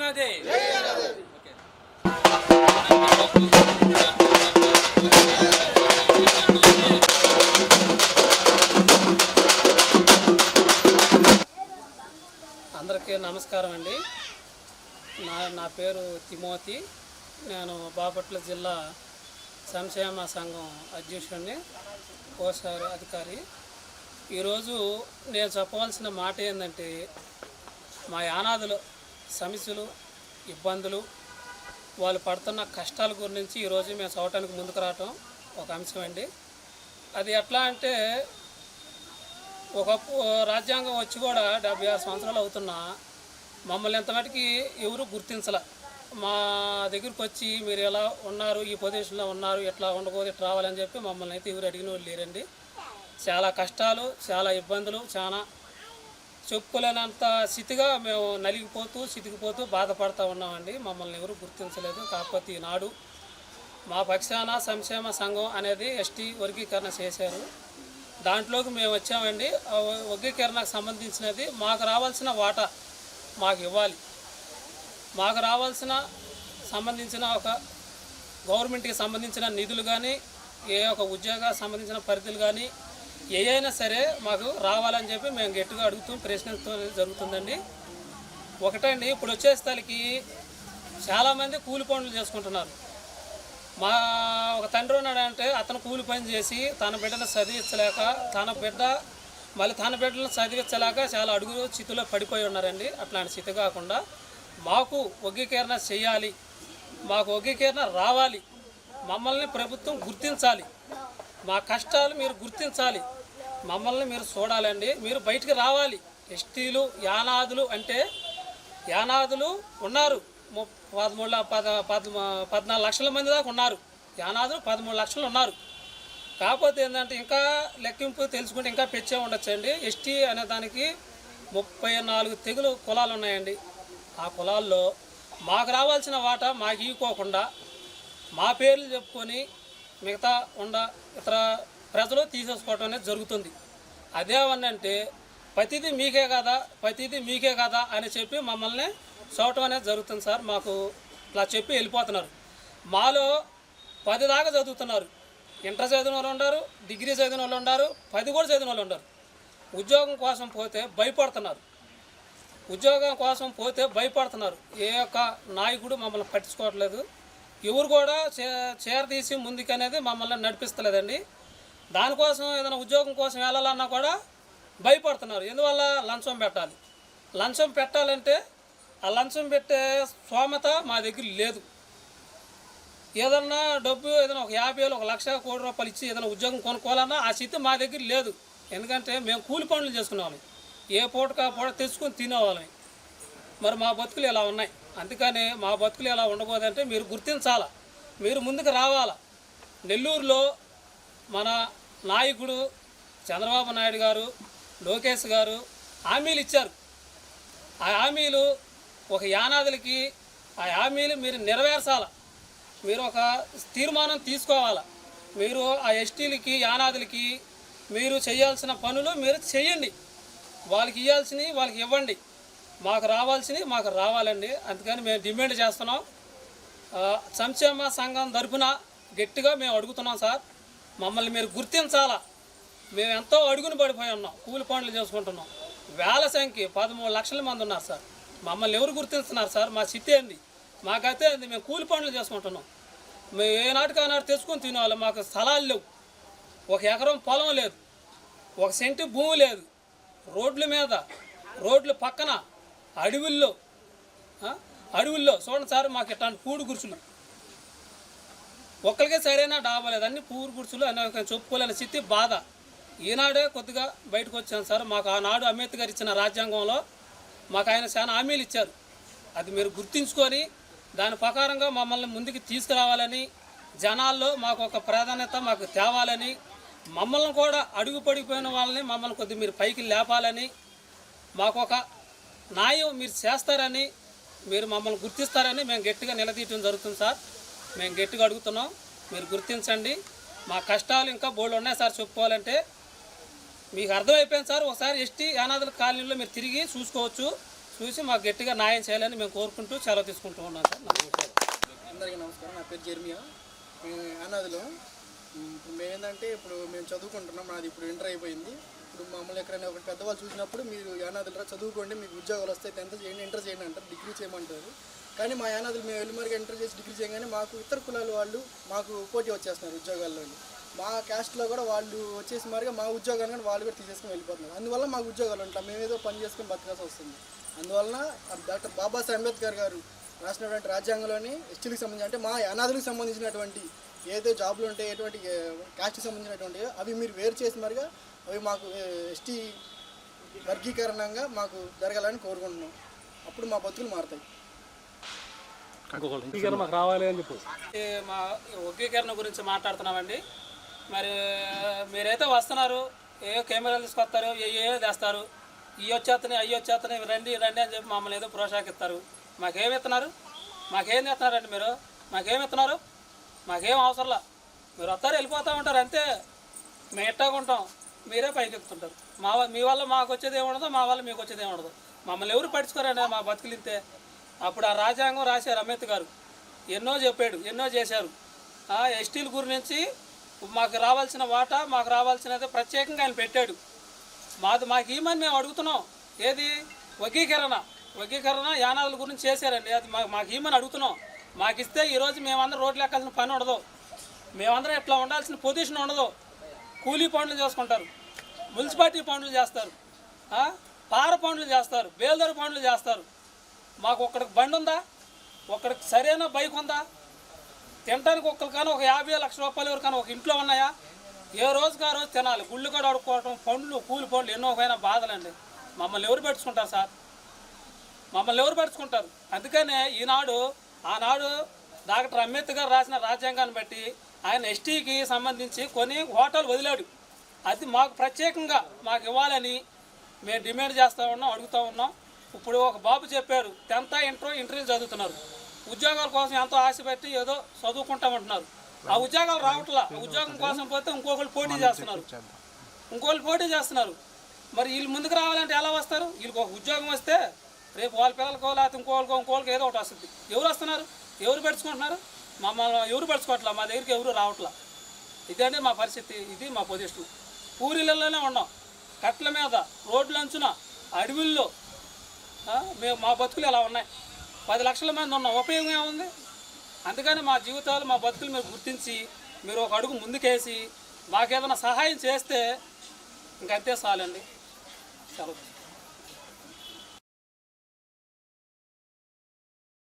యానాది. అందరికీ నమస్కారం అండి. నా పేరు తిమోతి. నేను బాపట్ల జిల్లా సంక్షేమ సంఘం అధ్యక్షుడిని, కోశారి అధికారి. ఈరోజు నేను చెప్పవలసిన మాట ఏంటంటే, మా యానాదుల సమస్యలు, ఇబ్బందులు, వాళ్ళు పడుతున్న కష్టాల గురించి ఈరోజు మేము చదవటానికి ముందుకు రావటం ఒక అంశం అండి. అది ఎట్లా అంటే, ఒకప్పుడు రాజ్యాంగం వచ్చి కూడా 76 సంవత్సరాలు అవుతున్నా మమ్మల్ని ఎంతమటికి ఎవరు గుర్తించలే. మా దగ్గరికి వచ్చి మీరు ఎలా ఉన్నారు, ఈ పొజిషన్లో ఉన్నారు, ఎట్లా ఉండకూడదు, ఇట్లా రావాలని చెప్పి మమ్మల్ని అయితే ఎవరు అడిగిన వాళ్ళు లేరండి. చాలా కష్టాలు, చాలా ఇబ్బందులు, చాలా చెప్పుకోలేనంత స్థితిగా మేము చితికిపోతూ బాధపడుతూ ఉన్నామండి. మమ్మల్ని ఎవరు గుర్తించలేదు. కాకపోతే ఈనాడు మా పక్షాన సంక్షేమ సంఘం అనేది ఎస్టీ వర్గీకరణ చేశారు. దాంట్లోకి మేము వచ్చామండి. వర్గీకరణకు సంబంధించినది మాకు రావాల్సిన వాటా మాకు ఇవ్వాలి. మాకు సంబంధించిన ఒక గవర్నమెంట్కి సంబంధించిన నిధులు కానీ, ఏ ఒక ఉద్యోగ సంబంధించిన పరిధులు కానీ ఏవైనా సరే మాకు రావాలని చెప్పి మేము గట్టిగా అడుగుతూ ప్రశ్నించడం జరుగుతుందండి. ఒకటండి, ఇప్పుడు వచ్చేసరికి చాలామంది కూలి పనులు చేసుకుంటున్నారు. మా ఒక తండ్రి ఉన్నాడంటే అతను కూలి పని చేసి తన బిడ్డను చదివించలేక, తన బిడ్డలను చదివించలేక చాలా అడుగులు స్థితిలో పడిపోయి ఉన్నారండి. అట్లాంటి స్థితి కాకుండా మాకు వర్గీకరణ చేయాలి, మాకు వర్గీకరణ రావాలి, మమ్మల్ని ప్రభుత్వం గుర్తించాలి, మా కష్టాలు మీరు గుర్తించాలి, మమ్మల్ని మీరు చూడాలండి, మీరు బయటికి రావాలి. ఎస్టీలు, యానాదులు అంటే యానాదులు ఉన్నారు 14 లక్షల మంది దాకా ఉన్నారు. యానాదులు 13 లక్షలు ఉన్నారు. కాకపోతే ఏంటంటే ఇంకా లెక్కింపు తెలుసుకుంటే ఇంకా పెంచే ఉండొచ్చండి. ఎస్టీ అనే దానికి 34 తెగులు కులాలు ఉన్నాయండి. ఆ కులాల్లో మాకు రావాల్సిన వాటా మాకు ఇవ్వకోకుండా మా పేర్లు చెప్పుకొని మిగతా ఇతర ప్రజలు తీసేసుకోవటం అనేది జరుగుతుంది. అదేమన్నంటే ప్రతిదీ మీకే కదా అని చెప్పి మమ్మల్ని చూడటం అనేది జరుగుతుంది సార్. మాకు ఇట్లా చెప్పి వెళ్ళిపోతున్నారు. మాలో 10 దాకా చదువుతున్నారు. ఇంటర్ చదివిన వాళ్ళు ఉన్నారు, డిగ్రీ చదివిన వాళ్ళు ఉన్నారు, 10 కూడా చదివిన వాళ్ళు ఉన్నారు. ఉద్యోగం కోసం పోతే భయపడుతున్నారు. ఏ యొక్క నాయకుడు మమ్మల్ని పట్టించుకోవట్లేదు. ఎవరు కూడా చేరదీసి ముందుకనేది మమ్మల్ని నడిపిస్తలేదండి. దానికోసం ఏదైనా ఉద్యోగం కోసం వెళ్ళాలన్నా కూడా భయపడుతున్నారు. ఎందువల్ల? లంచం పెట్టాలంటే ఆ లంచం పెట్టే స్తోమత మా దగ్గర లేదు. ఏదన్నా డబ్బు ఏదైనా ఒక 50,000, 1,00,000, 1 కోటి రూపాయలు ఇచ్చి ఏదైనా ఉద్యోగం కొనుక్కోవాలన్నా ఆ స్థితి మా దగ్గర లేదు. ఎందుకంటే మేము కూలి పనులు చేసుకునేవాళ్ళం, ఏ పూటకా పూట తెచ్చుకొని తినేవాళ్ళం. మరి మా బతుకులు ఇలా ఉన్నాయి. అందుకని మా బతుకులు ఎలా ఉండకూడదంటే మీరు గుర్తించాలా, మీరు ముందుకు రావాలా. నెల్లూరులో మన నాయకుడు చంద్రబాబు నాయుడు గారు, లోకేష్ గారు హామీలు ఇచ్చారు. ఆ హామీలు ఒక యానాదులకి ఆ హామీలు మీరు నెరవేర్చాల. మీరు ఒక తీర్మానం తీసుకోవాలా. మీరు ఆ ఎస్టీలకి, యానాదులకి మీరు చేయాల్సిన పనులు మీరు చేయండి. వాళ్ళకి ఇవ్వాల్సినవి వాళ్ళకి ఇవ్వండి. మాకు రావాల్సినవి మాకు రావాలండి. అందుకని మేము డిమాండ్ చేస్తున్నాం. సంక్షేమ సంఘం తరపున గట్టిగా మేము అడుగుతున్నాం సార్, మమ్మల్ని మీరు గుర్తించాలా. మేము ఎంతో అడుగుని పడిపోయి ఉన్నాం, కూలి పనులు చేసుకుంటున్నాం. వేల సంఖ్య 13 లక్షల మంది ఉన్నారు సార్. మమ్మల్ని ఎవరు గుర్తిస్తున్నారు సార్? మా స్థితి ఏంది? మాకైతే ఏంది, మేము కూలి పనులు చేసుకుంటున్నాం. మేము ఏనాటికైనా తెచ్చుకొని తినేవాళ్ళం. మాకు స్థలాలు లేవు, 1 ఎకరం పొలం లేదు, 1 సెంటు భూమి లేదు. రోడ్ల మీద, రోడ్ల పక్కన అడవుల్లో చూడండి సార్, మాకు ఇట్లాంటి పూడు గుడిసెలు, ఒక్కరికే సరైన డాబా లేదు, అన్ని పూడు గుడిసెలు అని చెప్పుకోలేని స్థితి, బాధ. ఈనాడే కొద్దిగా బయటకు వచ్చాను సార్. మాకు ఆనాడు అంబేద్కర్ ఇచ్చిన రాజ్యాంగంలో మాకు ఆయన చాలా హామీలు ఇచ్చారు. అది మీరు గుర్తుంచుకొని దాని ప్రకారంగా మమ్మల్ని ముందుకు తీసుకురావాలని, జనాల్లో మాకు ఒక ప్రాధాన్యత మాకు తేవాలని, మమ్మల్ని కూడా అడుగు పడిపోయిన వాళ్ళని మమ్మల్ని కొద్దిగా మీరు పైకి లేపాలని, మాకు ఒక న్యాయం మీరు చేస్తారని, మీరు మమ్మల్ని గుర్తిస్తారని మేము గట్టిగా నిలదీయటం జరుగుతుంది సార్. మేము గట్టిగా అడుగుతున్నాం, మీరు గుర్తించండి. మా కష్టాలు ఇంకా బోల్డ్ ఉన్నాయి సార్. చెప్పుకోవాలంటే మీకు అర్థమైపోయింది సార్. ఒకసారి ఎస్టీ యానాదుల కాలనీలో మీరు తిరిగి చూసి మాకు గట్టిగా న్యాయం చేయాలని మేము కోరుకుంటూ సెలవు తీసుకుంటూ ఉన్నాం సార్. అందరికీ నమస్కారం. నా పేరు జెర్మియా. మేము అనాథలో ఇప్పుడు మేము ఏంటంటే ఇప్పుడు మేము చదువుకుంటున్నాం. నాది ఇప్పుడు ఇంటర్ అయిపోయింది. ఇప్పుడు మమ్మల్ని ఎక్కడైనా ఒక పెద్దవాళ్ళు చూసినప్పుడు మీరు యానాదులు చదువుకోండి, మీకు ఉద్యోగాలు వస్తాయి, 10th చేయండి, ఇంటర్ చేయండి అంటారు, డిగ్రీ చేయమంటారు. కానీ మా యానాదులు మేము వెళ్ళి ఇంటర్ చేసి డిగ్రీ చేయగానే మాకు ఇతర కులాల వాళ్ళు మాకు పోటీ వచ్చేస్తున్నారు ఉద్యోగాల్లో. మా క్యాస్ట్లో కూడా వాళ్ళు వచ్చేసి మరిగా మా ఉద్యోగాలు కానీ వాళ్ళు కూడా తీసేసుకొని వెళ్ళిపోతున్నారు. అందువల్ల మాకు ఉద్యోగాలు ఉంటాం, మేము ఏదో పని చేసుకొని బతకాల్సి వస్తుంది. అందువలన డాక్టర్ బాబాసాహెబ్ అంబేద్కర్ గారు రాసినటువంటి రాజ్యాంగంలోని ఎస్టీలకు సంబంధించి అంటే మా అనాథులకు సంబంధించినటువంటి ఏదో జాబులు ఉంటాయి, ఎటువంటి క్యాస్ట్కి సంబంధించినటువంటి అవి మీరు వేరు చేసి మరిగా అవి మాకు ఎస్టీ వర్గీకరణంగా మాకు జరగాలని కోరుకుంటున్నాం. అప్పుడు మా బతుకులు మారుతాయి. మాకు రావాలి అని చెప్పి మా వర్గీకరణ గురించి మాట్లాడుతున్నామండి. మరి మీరైతే వస్తున్నారు, ఏ కెమెరాలు తీసుకొస్తారు, ఏ తెస్తారు, ఇవి వచ్చేస్తున్నాయి అవి వచ్చేస్తున్నాయి, రండి రండి అని చెప్పి మమ్మల్ని ఏదో ప్రోత్సాహిస్తారు. మాకేమి ఇస్తున్నారు? మాకేం చేస్తున్నారండి మీరు? మాకేమి ఇస్తున్నారు? మాకేం అవసరంలా. మీరు వస్తారు వెళ్ళిపోతూ ఉంటారు అంతే. మేము ఎట్టాగుంటాం, మీరే పైకి ఎక్కుతుంటారు. మీ వల్ల మాకు వచ్చేది ఏముండదు, మా వల్ల మీకు వచ్చేది ఏముండదు. మమ్మల్ని ఎవరు పట్టించుకోరండి, మా బతుకులింతే. అప్పుడు ఆ రాజ్యాంగం రాశారు అంబేద్కర్ గారు, ఎన్నో చెప్పాడు, ఎన్నో చేశారు. ఎస్టీల గురించి మాకు రావాల్సిన వాటా, మాకు రావాల్సినది ప్రత్యేకంగా ఆయన పెట్టాడు. మాకు ఏమని మేము అడుగుతున్నాం. ఏది వర్గీకరణ యానాదుల గురించి చేశారండి, అది మాకు ఏమని అడుగుతున్నాం. మాకు ఇస్తే ఈరోజు మేమందరం రోడ్లు ఎక్కాల్సిన పని ఉండదు, మేమందరం ఇట్లా ఉండాల్సిన పొజిషన్ ఉండదు. కూలీ పనులు చేసుకుంటారు, మున్సిపాలిటీ పనులు చేస్తారు, పార పనులు చేస్తారు, బేల్దారి పనులు చేస్తారు. మాకు ఒక్కడికి బండి ఉందా? ఒక్కడికి సరైన బైక్ ఉందా? తినడానికి ఒక్కరికైనా ఒక 50 లక్షల రూపాయలు ఎవరికైనా ఒక ఇంట్లో ఉన్నాయా? ఏ రోజుకి ఆ రోజు తినాలి, గుళ్ళు కూడా ఆడుకోవటం, పనులు కూలి పనులు ఎన్నో పైన బాధలండి. మమ్మల్ని ఎవరు పెట్టుకుంటారు సార్? మమ్మల్ని ఎవరు పడుచుకుంటారు? అందుకనే ఆనాడు డాక్టర్ అంబేద్కర్ రాసిన రాజ్యాంగాన్ని బట్టి ఆయన ఎస్టీకి సంబంధించి కొన్ని హోటల్ వదిలాడు. అది మాకు ప్రత్యేకంగా మాకు ఇవ్వాలని మేము డిమాండ్ చేస్తూ ఉన్నాం, అడుగుతూ ఉన్నాం. ఇప్పుడు ఒక బాబు చెప్పారు, 10th ఇంటర్వ్యూ చదువుతున్నారు, ఉద్యోగాల కోసం ఎంతో ఆశ పెట్టి ఏదో చదువుకుంటామంటున్నారు. ఆ ఉద్యోగాలు రావట్లా. ఉద్యోగం కోసం పోతే ఇంకొకళ్ళు పోటీ చేస్తున్నారు. మరి వీళ్ళు ముందుకు రావాలంటే ఎలా వస్తారు? వీళ్ళకి ఒక ఉద్యోగం వస్తే రేపు వాళ్ళ పిల్లలకో లేకపోతే ఇంకోళ్ళకో ఏదో ఒకటి వస్తుంది. ఎవరు వస్తున్నారు? ఎవరు పెట్టుకుంటున్నారు? మమ్మల్ని ఎవరు పెట్టుకోవట్లా, మా దగ్గరికి ఎవరు రావట్లా. ఇదండి మా పరిస్థితి, ఇది మా పొజిషన్. పూరీలలోనే ఉన్నాం, కట్ల మీద, రోడ్ల అంచున, అడవుల్లో మా బతుకులు ఇలా ఉన్నాయి. 10 లక్షల మంది ఉన్నాం, ఉపయోగం ఏముంది? అందుకని మా జీవితాలు, మా బతుకులు మీరు గుర్తించి మీరు ఒక అడుగు ముందుకేసి మాకేదైనా సహాయం చేస్తే ఇంకంతే చాలండి. సెలవు.